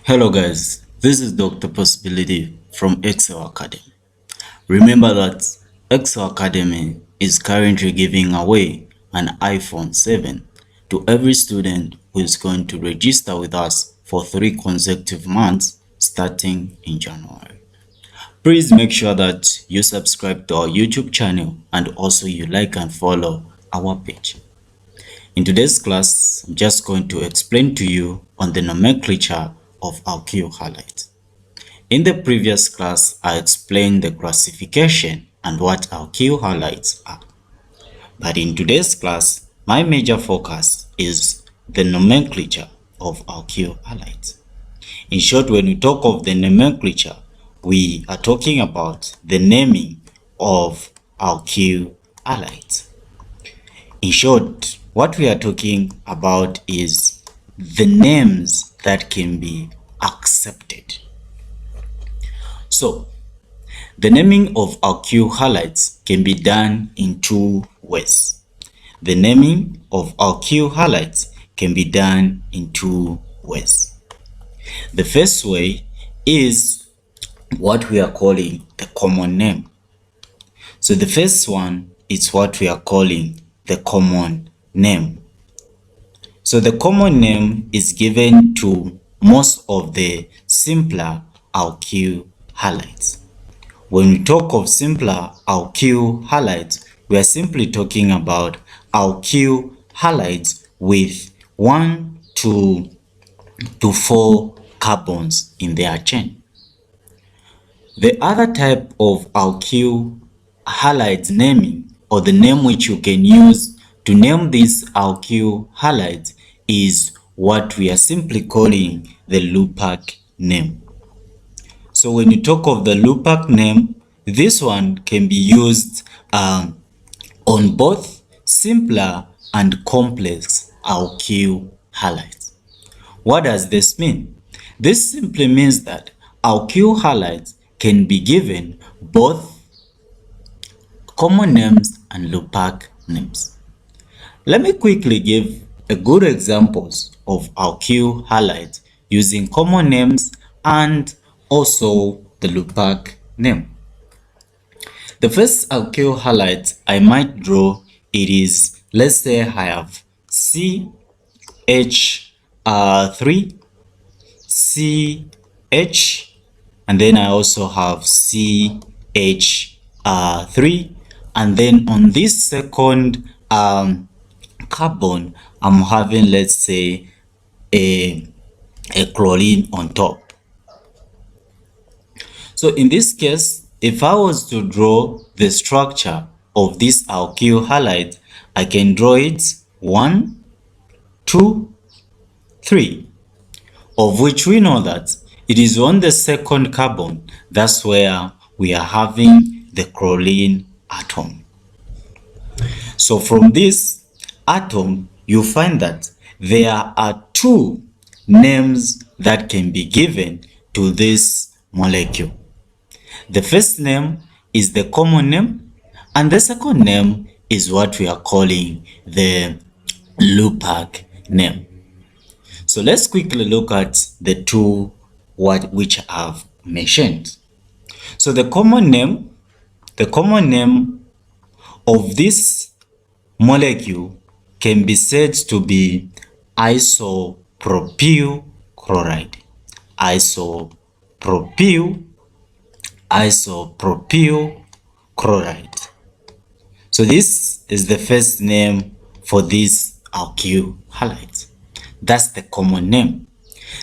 Hello guys, this is Dr. Possibility from Excel Academy. Remember that Excel Academy is currently giving away an iPhone 7 to every student who is going to register with us for 3 consecutive months starting in January. Please make sure that you subscribe to our YouTube channel and also you like and follow our page. In today's class, I'm just going to explain to you on the nomenclature of alkyl halides. In the previous class, I explained the classification and what alkyl halides are. But in today's class, my major focus is the nomenclature of alkyl halides. In short, when we talk of the nomenclature, we are talking about the naming of alkyl halides. In short, what we are talking about is the names that can be accepted. So, the naming of alkyl halides can be done in two ways. The naming of alkyl halides can be done in two ways. The first way is what we are calling the common name. So the first one is what we are calling the common name. So the common name is given to most of the simpler alkyl halides. When we talk of simpler alkyl halides, we are simply talking about alkyl halides with 1 to 4 carbons in their chain. The other type of alkyl halides naming, or the name which you can use to name these alkyl halides, is what we are simply calling the Lupac name. So when you talk of the Lupac name, this one can be used on both simpler and complex alkyl halides. What does this mean? This simply means that alkyl halides can be given both common names and Lupac names. Let me quickly give a good examples of alkyl halides using common names and also the Lupac name. The first alkyl halide I might draw, it is, let's say I have CH3, CH, and then I also have CH3, and then on this second carbon, I'm having, let's say, a chlorine on top. So in this case, if I was to draw the structure of this alkyl halide, I can draw it 1, 2, 3, of which we know that it is on the second carbon. That's where we are having the chlorine atom. So from this atom, you find that there are two names that can be given to this molecule. The first name is the common name, and the second name is what we are calling the Lupac name. So let's quickly look at the two which I've mentioned. So the common name of this molecule can be said to be isopropyl chloride. Isopropyl chloride. So this is the first name for this alkyl halide. That's the common name.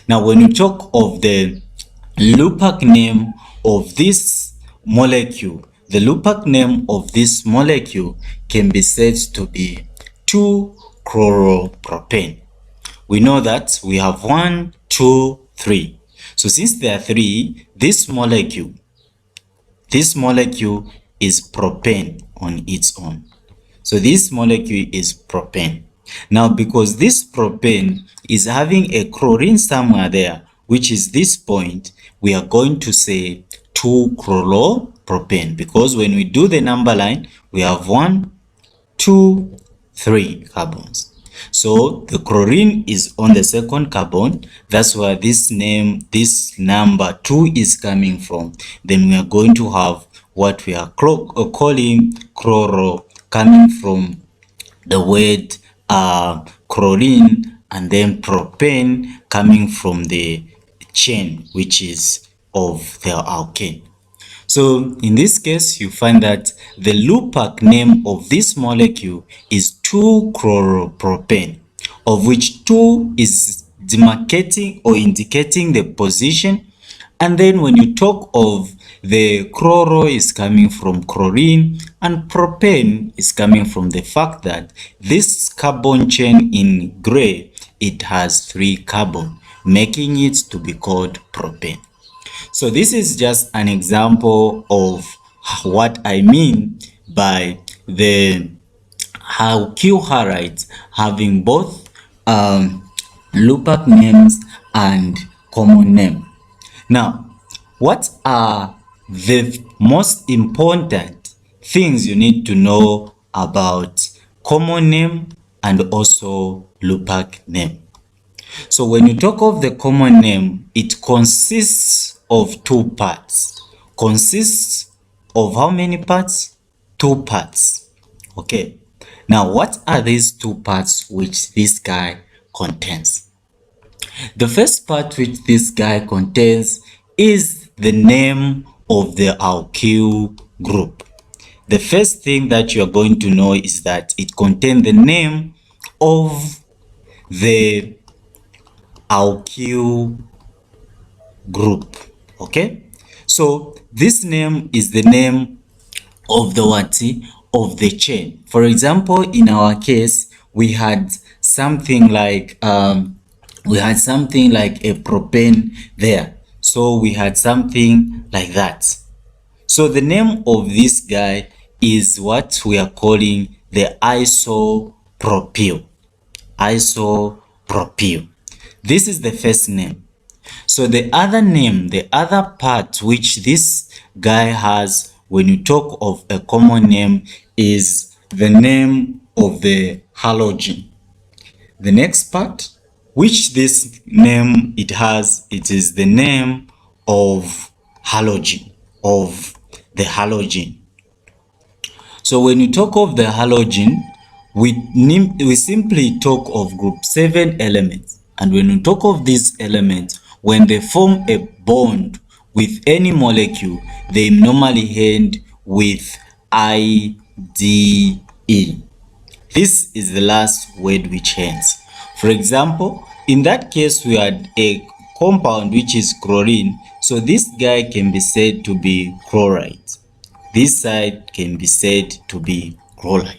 Now when you talk of the Lupac name of this molecule, the Lupac name of this molecule can be said to be 2-chloropropane. We know that we have 1, 2, 3. So since there are 3, this molecule is propane on its own. So this molecule is propane. Now because this propane is having a chlorine somewhere there, which is this point, we are going to say 2-chloropropane, because when we do the number line, we have 1, 2, 3 carbons. So the chlorine is on the second carbon. That's where this number 2 is coming from. Then we are going to have what we are calling chloro, coming from the word chlorine, and then propane coming from the chain, which is of the alkane. So in this case, you find that the Lupach name of this molecule is 2-chloropropane, of which 2 is demarcating or indicating the position. And then when you talk of the chloro is coming from chlorine, and propane is coming from the fact that this carbon chain in gray, it has 3 carbon, making it to be called propane. So this is just an example of what I mean by the alkyl halides having both Lupach names and common name. Now, what are the most important things you need to know about common name and also Lupach name? So when you talk of the common name, it consists of 2 parts. Consists of how many parts? 2 parts. Okay. Now, what are these 2 parts which this guy contains? The first part which this guy contains is the name of the alkyl group. The first thing that you are going to know is that it contains the name of the alkyl group. Okay, so this name is the name of the what? Of the chain. For example, in our case, we had something like a propane there. So we had something like that. So the name of this guy is what we are calling the isopropyl. Isopropyl. This is the first name. So the other name, the other part which this guy has when you talk of a common name is the name of the halogen. The next part which this name it has, it is the name of halogen, of the halogen. So when you talk of the halogen, we simply talk of group 7 elements. And when you talk of these elements, when they form a bond with any molecule, they normally end with IDE. This is the last word which ends. For example, in that case, we had a compound which is chlorine. So this guy can be said to be chloride. This side can be said to be chloride.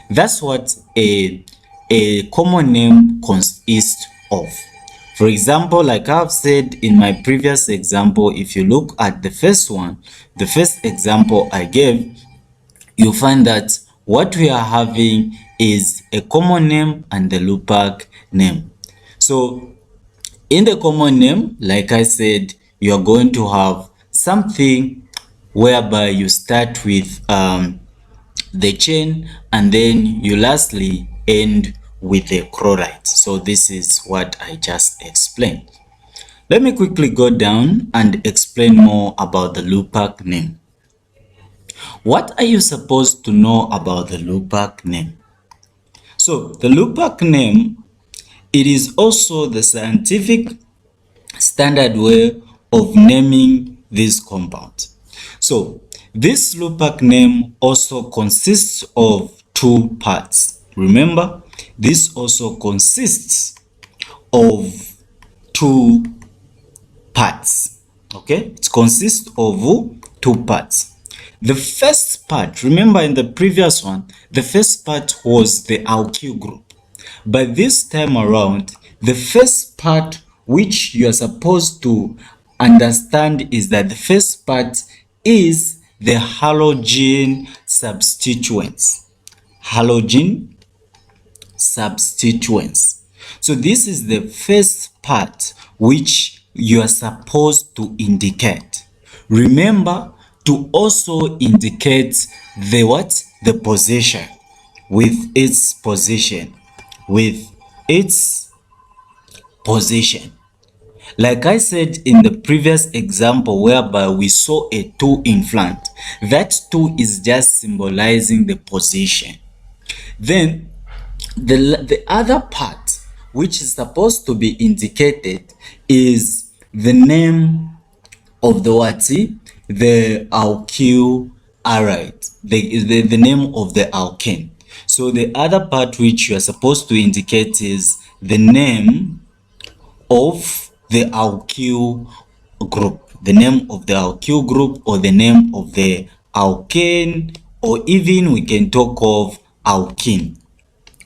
That's what a common name consists of. For example, like I've said in my previous example, if you look at the first one, the first example I gave, you find that what we are having is a common name and the Lupach name. So in the common name, like I said, you are going to have something whereby you start with the chain and then you lastly end with the chloride. So this is what I just explained. Let me quickly go down and explain more about the Lupach name. What are you supposed to know about the Lupach name? So the Lupach name, it is also the scientific standard way of naming this compound. So this Lupach name also consists of 2 parts. Remember, this also consists of 2 parts. Okay, it consists of 2 parts. The first part, remember in the previous one, the first part was the alkyl group. But this time around, the first part which you are supposed to understand is that the first part is the halogen substituents. Halogen substituents. So this is the first part which you are supposed to indicate. Remember to also indicate the what? The position, with its position. with its position. Like I said in the previous example whereby we saw a 2 in front, that 2 is just symbolizing the position. Then the other part which is supposed to be indicated is the name of the what? The alkyl halide, the name of the alkane. So the other part which you are supposed to indicate is the name of the alkyl group, the name of the alkyl group, or the name of the alkane, or even we can talk of alkene.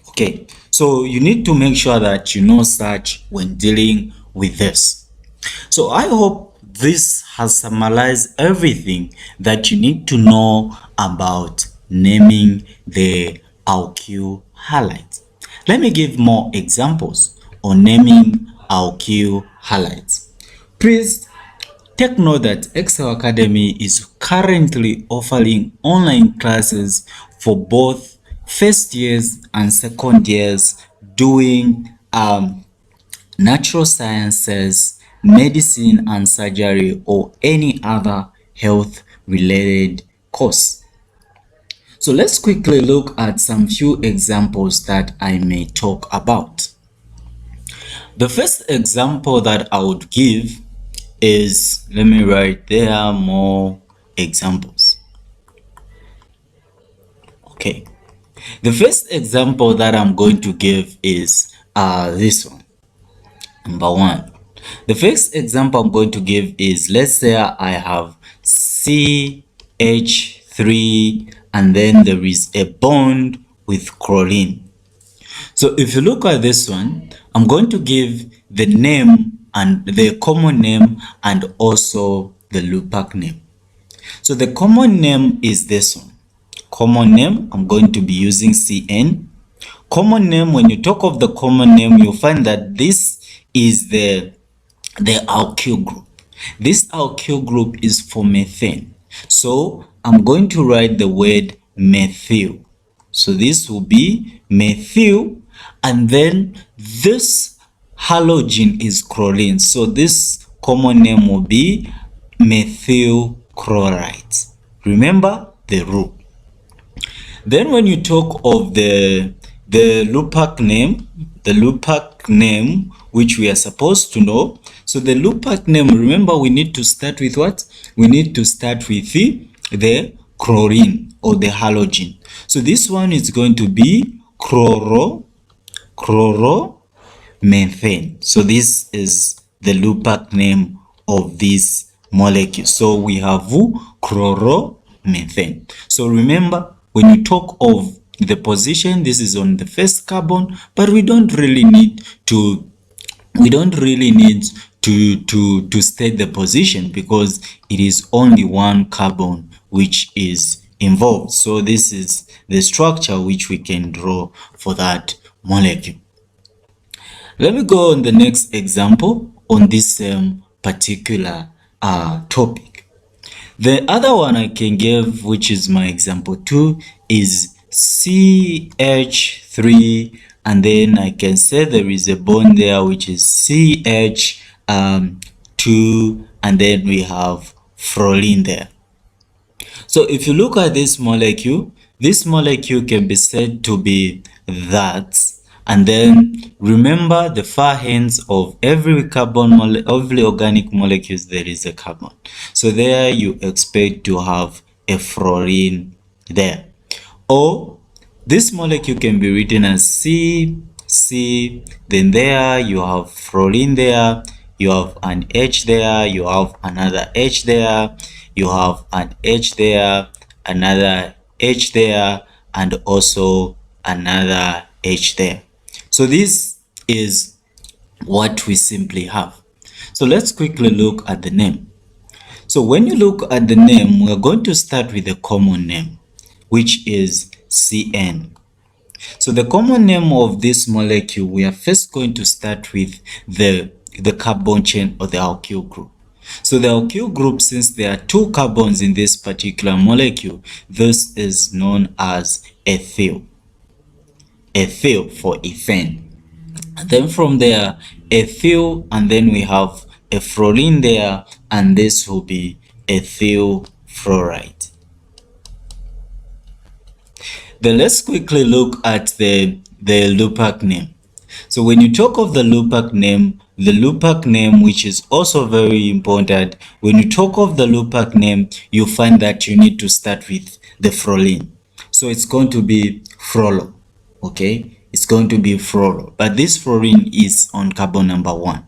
Okay, so you need to make sure that you know such when dealing with this. So I hope this has summarized everything that you need to know about naming the alkyl halides. Let me give more examples on naming alkyl halides. Please take note that Excel Academy is currently offering online classes for both first years and second years doing natural sciences, medicine and surgery, or any other health related course. So let's quickly look at some few examples that I may talk about. The first example that I would give is, let me write there more examples. Okay, the first example that I'm going to give is this one. Number 1, the first example I'm going to give is, let's say I have CH3 and then there is a bond with chlorine. So if you look at this one, I'm going to give the name and the common name and also the Lupac name. So the common name is this one. Common name, I'm going to be using CN. Common name, when you talk of the common name, you'll find that this is the alkyl group. This alkyl group is for methane. So I'm going to write the word methyl. So this will be methyl, and then this halogen is chlorine. So this common name will be methyl chloride. Remember the rule. Then when you talk of the Lupac name, which we are supposed to know. So the Lupac name, remember we need to start with what? We need to start with the chlorine or the halogen. So this one is going to be chloromethane. So this is the Lupac name of this molecule. So we have chloromethane. So remember, when you talk of the position, this is on the first carbon, but we don't really need to state the position because it is only one carbon which is involved. So this is the structure which we can draw for that molecule. Let me go on the next example on this particular topic. The other one I can give, which is my example 2, is CH3, and then I can say there is a bond there which is CH2, and then we have fluorine there. So if you look at this molecule can be said to be that, and then remember the far ends of every every organic molecules there is a carbon. So there you expect to have a fluorine there. Or this molecule can be written as C, then there you have fluorine there, you have an H there, you have another H there, you have an H there, another H there, and also another H there. So this is what we simply have. So let's quickly look at the name. So when you look at the name, we're going to start with the common name, which is CN. So the common name of this molecule, we are first going to start with the carbon chain or the alkyl group. So the alkyl group, since there are 2 carbons in this particular molecule, this is known as ethyl. ethyl for ethane. And then from there, ethyl, and then we have a fluorine there, and this will be ethyl fluoride. Then let's quickly look at the Lupach name. So when you talk of the Lupach name, which is also very important, when you talk of the Lupach name, you find that you need to start with the fluorine. So it's going to be frolo, okay? It's going to be frolo, but this fluorine is on carbon number 1.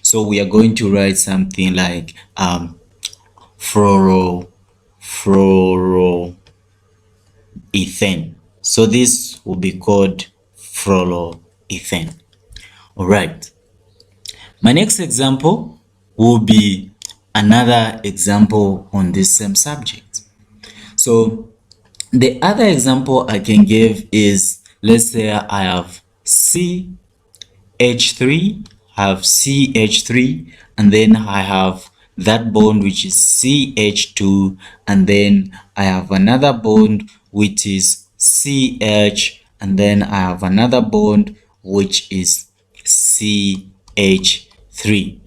So we are going to write something like fluoroethane. So this will be called fluoroethane. All right. My next example will be another example on this same subject. So the other example I can give is, let's say I have CH3, and then I have that bond which is CH2, and then I have another bond which is CH, and then I have another bond which is CH3,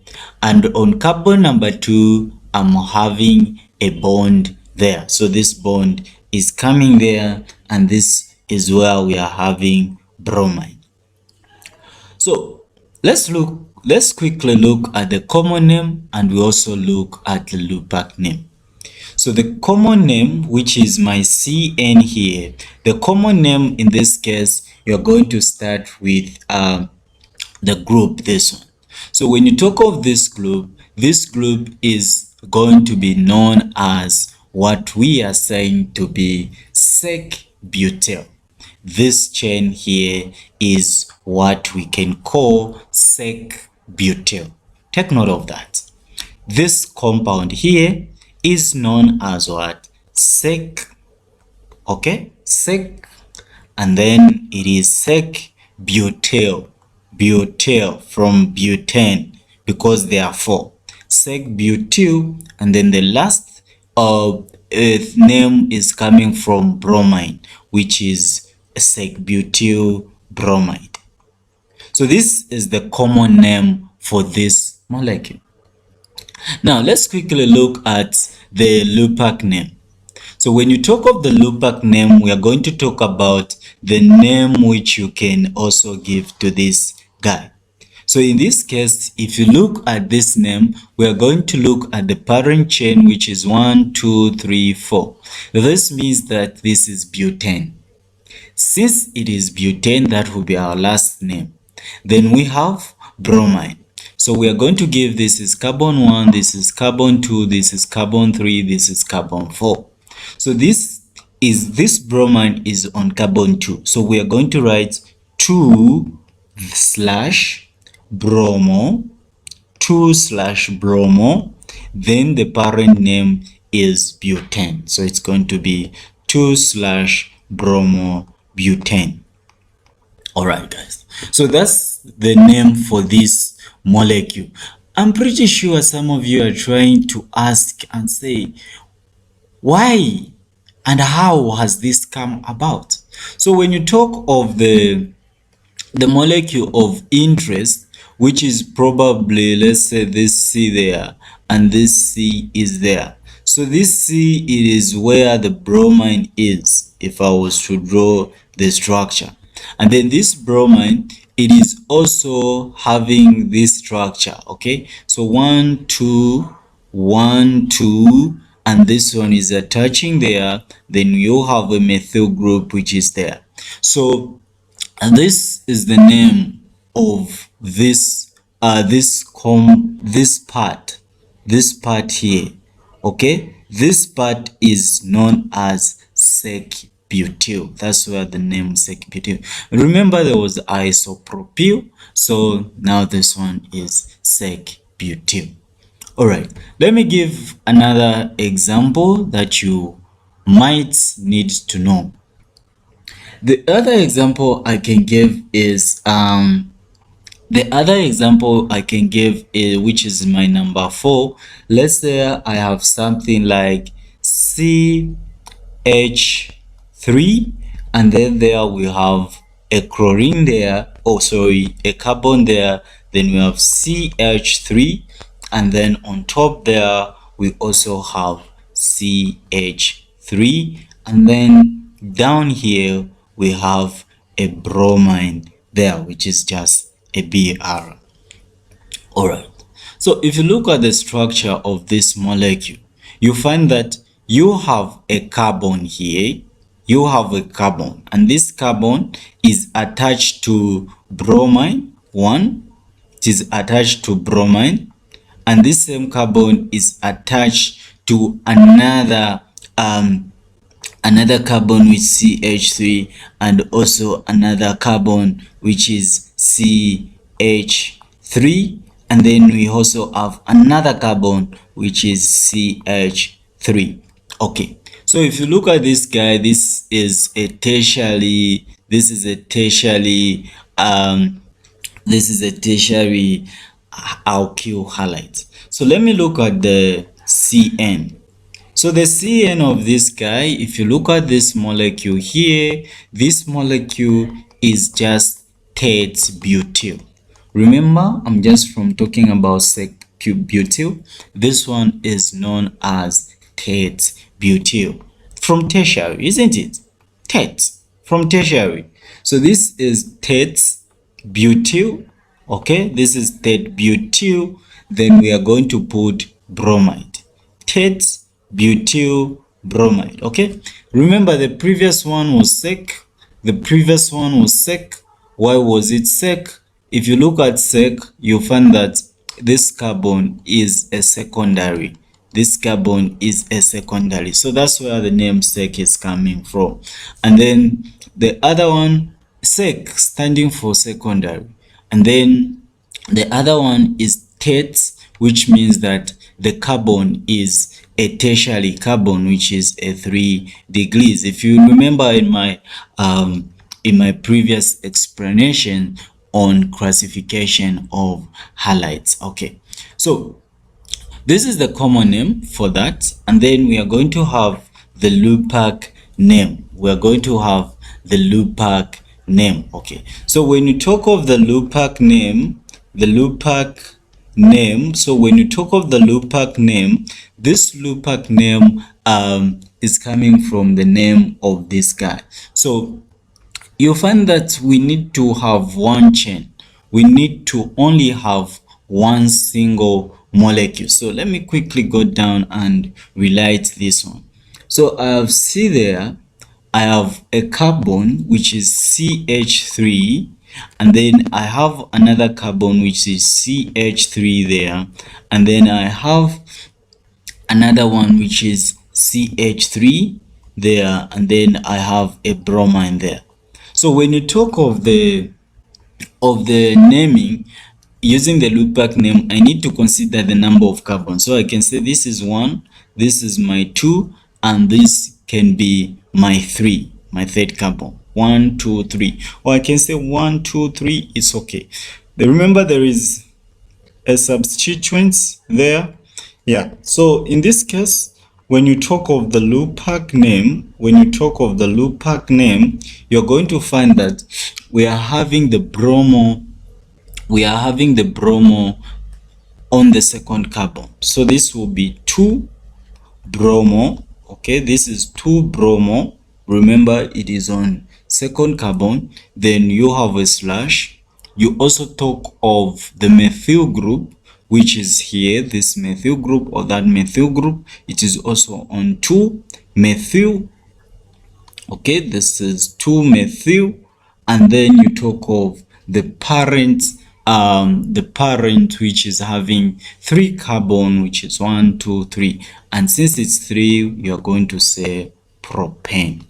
and on carbon number 2 I'm having a bond there. So this bond is coming there, and this is where we are having bromine. So let's quickly look at the common name, and we also look at the Lupach name. So the common name, which is my CN here, the common name in this case, you're going to start with the group, this one. So when you talk of this group is going to be known as what we are saying to be sec-butyl. This chain here is what we can call sec-butyl. Take note of that. This compound here is known as what? Sec, okay? Sec, and then it is sec-butyl. Butyl from butane, because there are 4. Sec-butyl, and then the last name is coming from bromine, which is sec-butyl bromide. So this is the common name for this molecule. Now let's quickly look at the Lupach name. So when you talk of the Lupach name, we are going to talk about the name which you can also give to this guy. So in this case, if you look at this name, we are going to look at the parent chain, which is 1, 2, 3, 4. This means that this is butane. Since it is butane, that will be our last name. Then we have bromine. So we are going to give, this is carbon 1, this is carbon 2, this is carbon 3, this is carbon 4. So this bromine is on carbon 2. So we are going to write 2/bromo, 2/bromo, then the parent name is butane. So it's going to be 2/bromobutane. All right, guys. So that's the name for this molecule. I'm pretty sure some of you are trying to ask and say, why and how has this come about? So when you talk of the molecule of interest, which is probably, let's say, this C there and this C is there. So this C, it is where the bromine is, if I was to draw the structure. And then this bromine, it is also having this structure, okay? So 1, 2, 1, 2, and this one is attaching there. Then you have a methyl group which is there. So and this is the name of this part here, okay? This part is known as sec-butyl. That's where the name sec-butyl. Remember, there was isopropyl, so now this one is sec-butyl. All right, let me give another example that you might need to know. The other example I can give is which is my number 4. Let's say I have something like CH3, and then there we have a chlorine there, oh sorry, a carbon there, then we have CH3, and then on top there we also have CH3, and then down here we have a bromine there, which is just a Br. Alright, so if you look at the structure of this molecule, you find that you have a carbon here, you have a carbon, and this carbon is attached to bromine, one, it is attached to bromine, and this same carbon is attached to another carbon with CH3, and also another carbon which is CH3, and then we also have another carbon which is CH3. Okay, so if you look at this guy, this is a tertiary alkyl halide. So let me look at the CN. So the CN of this guy, if you look at this molecule here, this molecule is just tate-butyl. Remember, I'm just from talking about sec-butyl. This one is known as tate-butyl from tertiary, isn't it? Tate from tertiary. So this is tate-butyl. Okay, this is tate-butyl. Then we are going to put bromide. Tate-butyl bromide. Okay, remember the previous one was sec. Why was it sec? If you look at sec, you find that this carbon is a secondary. So that's where the name sec is coming from. And then the other one, sec, standing for secondary, and then the other one is tate, which means that the carbon is a tertiary carbon, which is a 3 degrees. If you remember in my previous explanation on classification of halides. Okay, so this is the common name for that, and then we are going to have the Lupach name. Okay, so when you talk of the Lupach name, this Lupach name is coming from the name of this guy. So you find that we need to have one chain. We need to only have one single molecule. So let me quickly go down and relight this one. So I have C there. I have a carbon which is CH3, and then I have another carbon which is CH3 there, and then I have another one which is CH3 there, and then I have a bromine there. So when you talk of the naming using the Lupach name, I need to consider the number of carbons. So I can say this is 1, this is my 2, and this can be my 3, my third carbon. 1, 2, 3, or I can say 1, 2, 3. It's okay. Remember, there is a substituent there. Yeah, so in this case, when you talk of the Lupach name, you're going to find that we are having the bromo on the second carbon. So this will be 2 bromo. Okay, this is 2 bromo. Remember, it is on second carbon. Then you have a slash. You also talk of the methyl group, which is here, this methyl group or that methyl group. It is also on 2 methyl. Okay, this is 2 methyl, and then you talk of the parent which is having 3 carbon, which is 1, 2, 3, and since it's 3, you're going to say propane.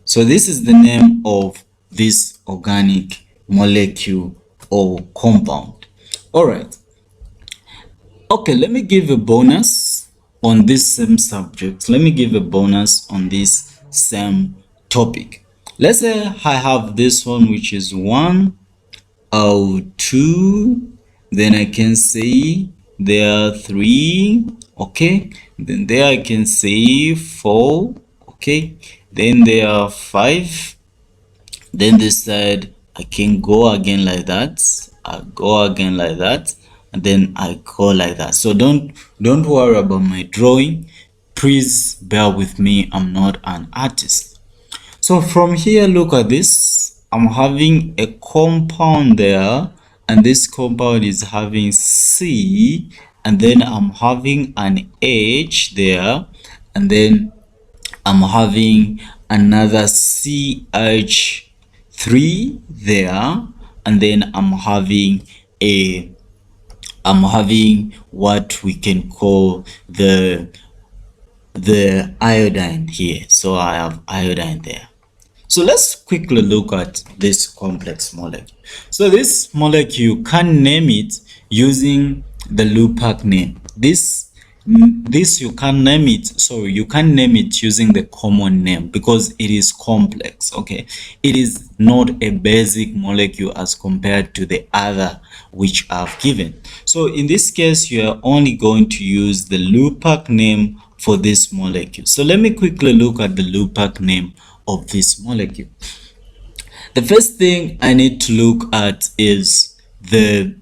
So this is the name of this organic molecule or compound. All right. Okay, let me give a bonus on this same subject. Let me give a bonus on this same topic. Let's say I have this one, which is 1O2. Then I can say there are 3. Okay. Then there I can say 4. Okay. Then there are 5. Then this side I can go again like that, I go again like that, and then I go like that. So don't worry about my drawing, please bear with me, I'm not an artist. So from here, look at this, I'm having a compound there, and this compound is having C, and then I'm having an H there, and then I'm having another CH3 there, and then I'm having what we can call the iodine here. So I have iodine there. So let's quickly look at this complex molecule. So this molecule, you can name it using the Lupach name. This you can name it, sorry, you can name it using the common name because it is complex. Okay, it is not a basic molecule as compared to the other which I've given. So in this case, you are only going to use the Lupach name for this molecule. So let me quickly look at the Lupach name of this molecule. The first thing I need to look at is the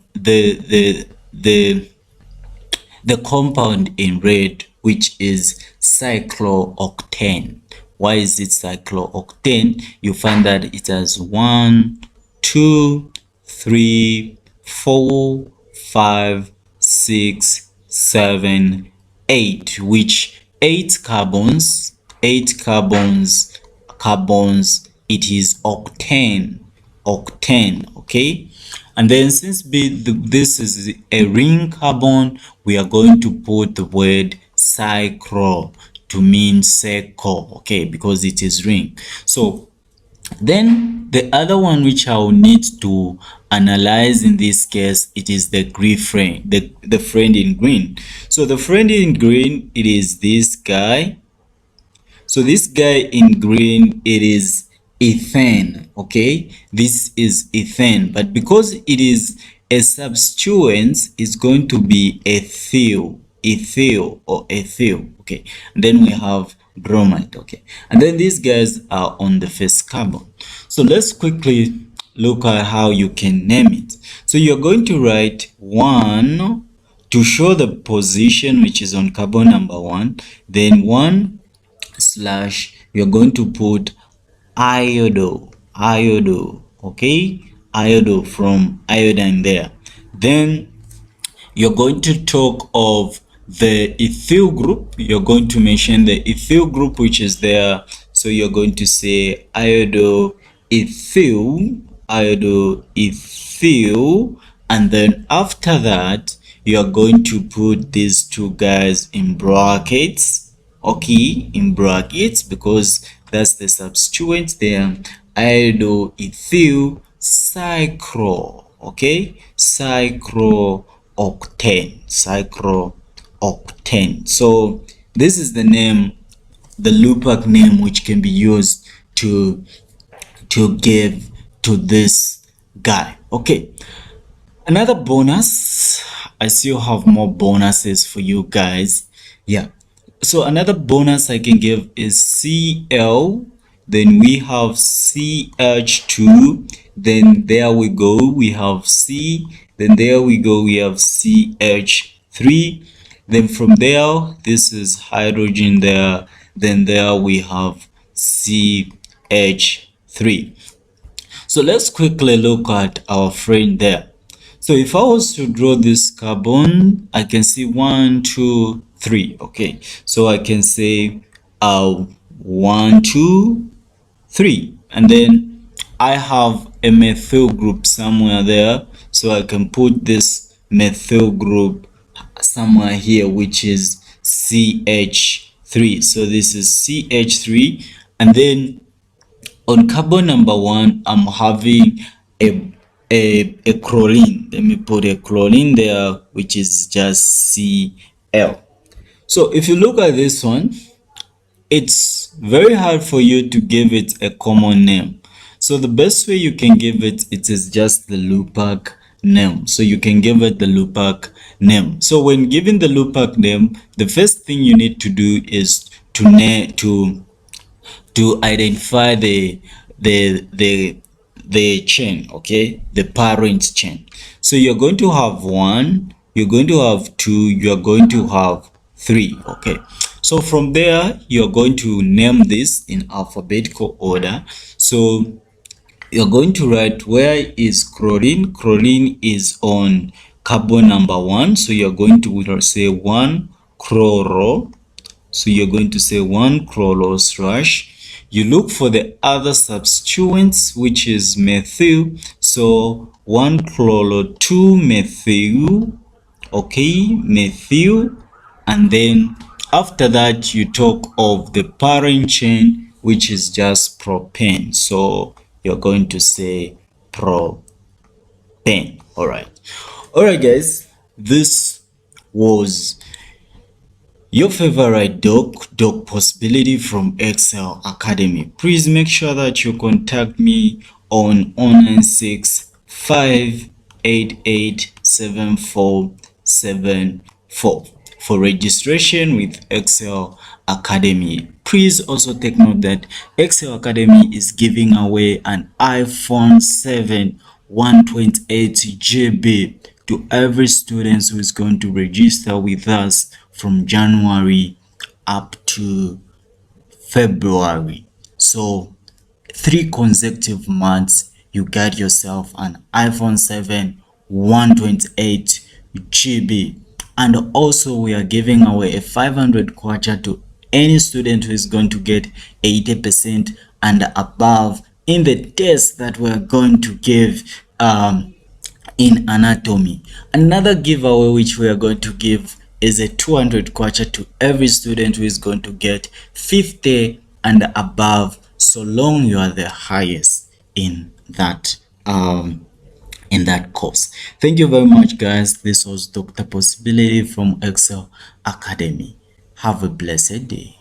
compound in red, which is cyclooctane. Why is it cyclooctane? You find that it has 1, 2, 3, 4, 5, 6, 7, 8, which 8 carbons, it is octane, okay. And then since this is a ring carbon, we are going to put the word cyclo to mean cycle, okay, because it is ring. So then the other one which I will need to analyze in this case, it is the green friend, the friend in green. So the friend in green, it is this guy. So this guy in green, it is ethane, okay. This is ethane, but because it is a substituent, it's going to be ethyl, okay. And then we have bromide, okay. And then these guys are on the first carbon. So let's quickly look at how you can name it. So you're going to write 1 to show the position which is on carbon number 1, then 1 slash, you're going to put iodo, okay, iodo from iodine there. Then you're going to talk of the ethyl group, you're going to mention the ethyl group which is there. So you're going to say iodo ethyl, and then after that you're going to put these two guys in brackets, okay, in brackets, because that's the substituent there, iodoethyl cyclo, okay, cyclooctane. So this is the name, the Lupach name, which can be used to give to this guy, okay. Another bonus, I still have more bonuses for you guys, yeah. So another bonus I can give is Cl, then we have CH2, then there we go, we have C, then there we go, we have CH3, then from there this is hydrogen there, then there we have CH3. So let's quickly look at our friend there. So if I was to draw this carbon, I can see 1, 2, 3, okay. So I can say 1, 2, 3, and then I have a methyl group somewhere there, so I can put this methyl group somewhere here, which is CH3. So this is CH3, and then on carbon number 1 I'm having a chlorine. Let me put a chlorine there, which is just Cl. So if you look at this one, it's very hard for you to give it a common name. So the best way you can give it, it is just the Lupach name. So you can give it the Lupach name. So when giving the Lupach name, the first thing you need to do is to identify the the chain, okay, the parent chain. So you're going to have 1, you're going to have 2, you're going to have 3. Okay, so from there you're going to name this in alphabetical order. So you're going to write, where is chlorine? Chlorine is on carbon number 1, so you're going to say 1 chloro. So you're going to say 1 chloro slash. You look for the other substituents, which is methyl. So 1 chloro 2 methyl. Okay, methyl. And then after that, you talk of the parent chain, which is just propane. So you're going to say propane. All right, guys. This was your favorite doc possibility from Excel Academy. Please make sure that you contact me on 096 588 7474 for registration with Excel Academy. Please also take note that Excel Academy is giving away an iPhone 7 128 GB to every student who is going to register with us from January up to February. So 3 consecutive months you get yourself an iPhone 7 128 GB. And also we are giving away a 500 kwacha to any student who is going to get 80% and above in the test that we are going to give in anatomy. Another giveaway which we are going to give is a 200 kwacha to every student who is going to get 50 and above, so long you are the highest in that course. Thank you very much, guys. This was Dr. Possibility from Excel Academy. Have a blessed day.